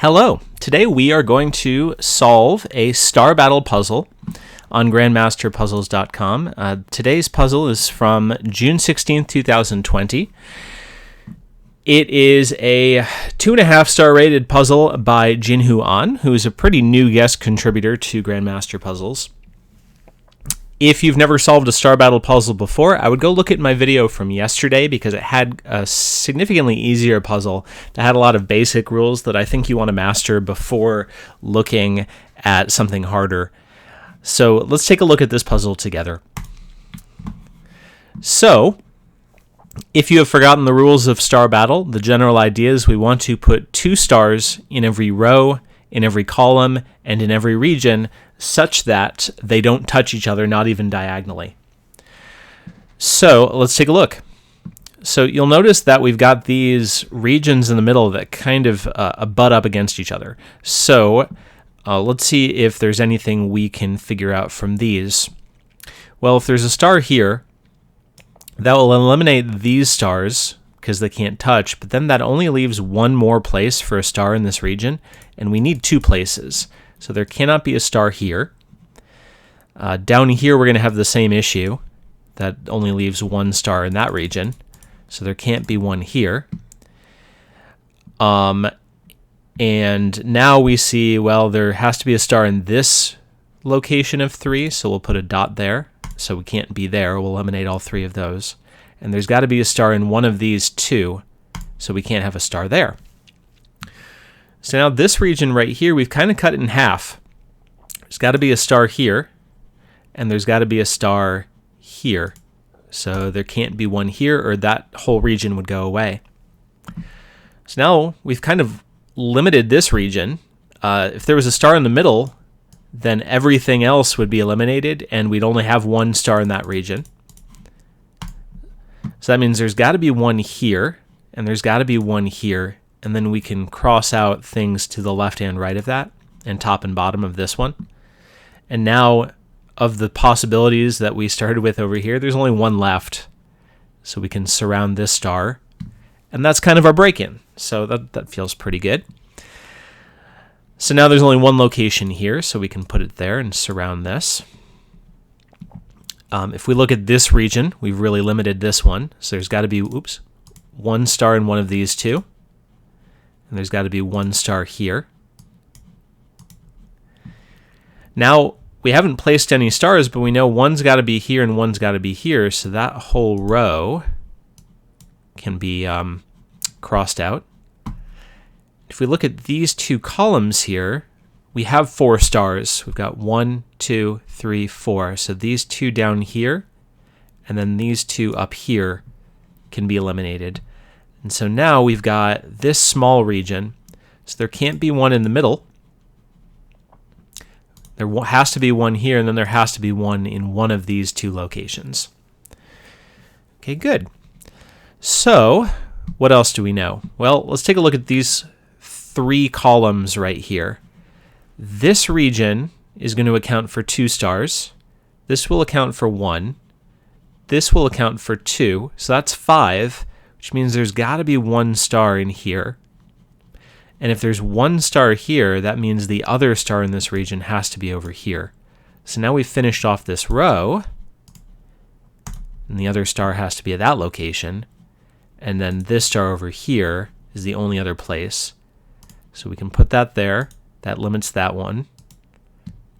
Hello! Today we are going to solve a star battle puzzle on grandmasterpuzzles.com. Today's puzzle is from June 16th, 2020. It is a 2.5 star rated puzzle by JinHoo, who is a pretty new guest contributor to Grandmaster Puzzles. If you've never solved a star battle puzzle before, I would go look at my video from yesterday because it had a significantly easier puzzle that had a lot of basic rules that I think you want to master before looking at something harder. So let's take a look at this puzzle together. So, if you have forgotten the rules of star battle, the general idea is we want to put 2 stars in every row, in every column, and in every region, such that they don't touch each other, not even diagonally. So let's take a look. So you'll notice that we've got these regions in the middle that kind of butt up against each other. So let's see if there's anything we can figure out from these. Well, if there's a star here, that will eliminate these stars because they can't touch, but then that only leaves one more place for a star in this region, and we need 2 places. So there cannot be a star here. Down here we're going to have the same issue. That only leaves 1 star in that region. So there can't be one here. And now we see, well, there has to be a star in this location of 3, so we'll put a dot there. So we can't be there. We'll eliminate all 3 of those. And there's got to be a star in one of these 2, so we can't have a star there. So now this region right here, we've kind of cut it in half. There's got to be a star here, and there's got to be a star here. So there can't be one here, or that whole region would go away. So now we've kind of limited this region. If there was a star in the middle, then everything else would be eliminated, and we'd only have 1 star in that region. So that means there's got to be one here, and there's got to be one here, and then we can cross out things to the left and right of that, and top and bottom of this one. And now, of the possibilities that we started with over here, there's only 1 left. So we can surround this star, and that's kind of our break-in. So that feels pretty good. So now there's only 1 location here, so we can put it there and surround this. If we look at this region, we've really limited this one. So there's got to be 1 star in one of these 2. And there's got to be 1 star here. Now, we haven't placed any stars, but we know one's got to be here and one's got to be here. So that whole row can be crossed out. If we look at these 2 columns here, we have 4 stars. We've got 1, 2, 3, 4. So these 2 down here, and then these 2 up here can be eliminated. And so now we've got this small region. So there can't be one in the middle. There has to be one here, and then there has to be one in one of these 2 locations. Okay, good. So what else do we know? Well, let's take a look at these 3 columns right here. This region is going to account for 2 stars. This will account for 1. This will account for 2. So that's 5, which means there's got to be 1 star in here. And if there's 1 star here, that means the other star in this region has to be over here. So now we've finished off this row, and the other star has to be at that location. And then this star over here is the only other place. So we can put that there. That limits that one.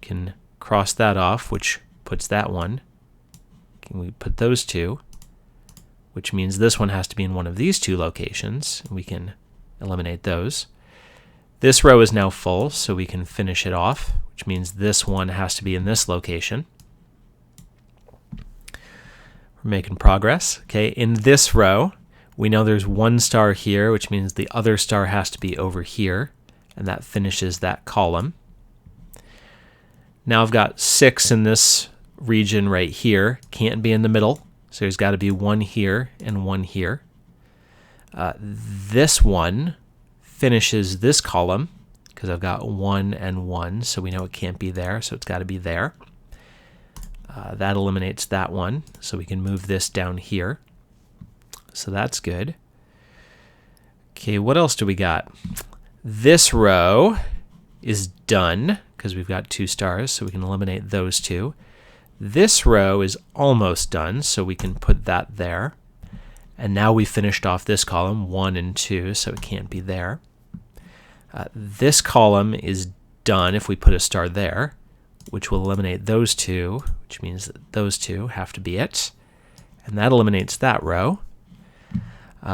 Can cross that off, which puts that one. Can we put those 2, which means this one has to be in one of these 2 locations. We can eliminate those. This row is now full, so we can finish it off, which means this one has to be in this location. We're making progress. Okay, in this row, we know there's 1 star here, which means the other star has to be over here. And that finishes that column. Now I've got 6 in this region right here. Can't be in the middle, so there's got to be 1 here and 1 here. This one finishes this column because I've got 1 and 1, so we know it can't be there, so it's got to be there. That eliminates that one, so we can move this down here. So that's good. Okay, what else do we got? This row is done because we've got 2 stars, so we can eliminate those 2. This row is almost done, so we can put that there. And now we finished off this column, 1 and 2, so it can't be there. This column is done if we put a star there, which will eliminate those 2, which means that those 2 have to be it. And that eliminates that row.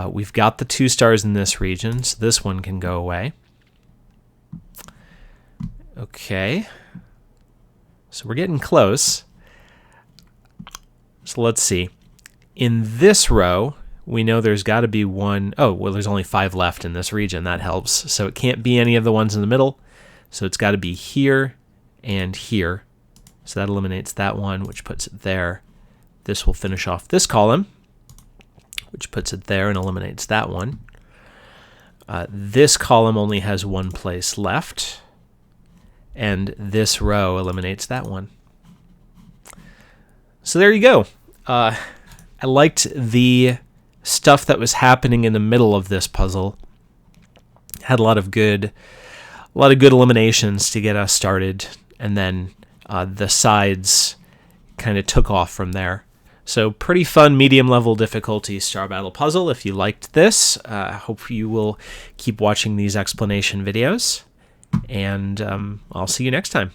We've got the 2 stars in this region, so this one can go away. Okay, so we're getting close. So let's see. In this row, we know there's got to be one. Oh, well, there's only 5 left in this region. That helps. So it can't be any of the ones in the middle. So it's got to be here and here. So that eliminates that one, which puts it there. This will finish off this column, which puts it there and eliminates that one. This column only has 1 place left, and this row eliminates that one. So there you go. I liked the stuff that was happening in the middle of this puzzle. Had a lot of good eliminations to get us started, and then the sides kind of took off from there. So pretty fun medium level difficulty Star Battle puzzle. If you liked this, I hope you will keep watching these explanation videos, and I'll see you next time.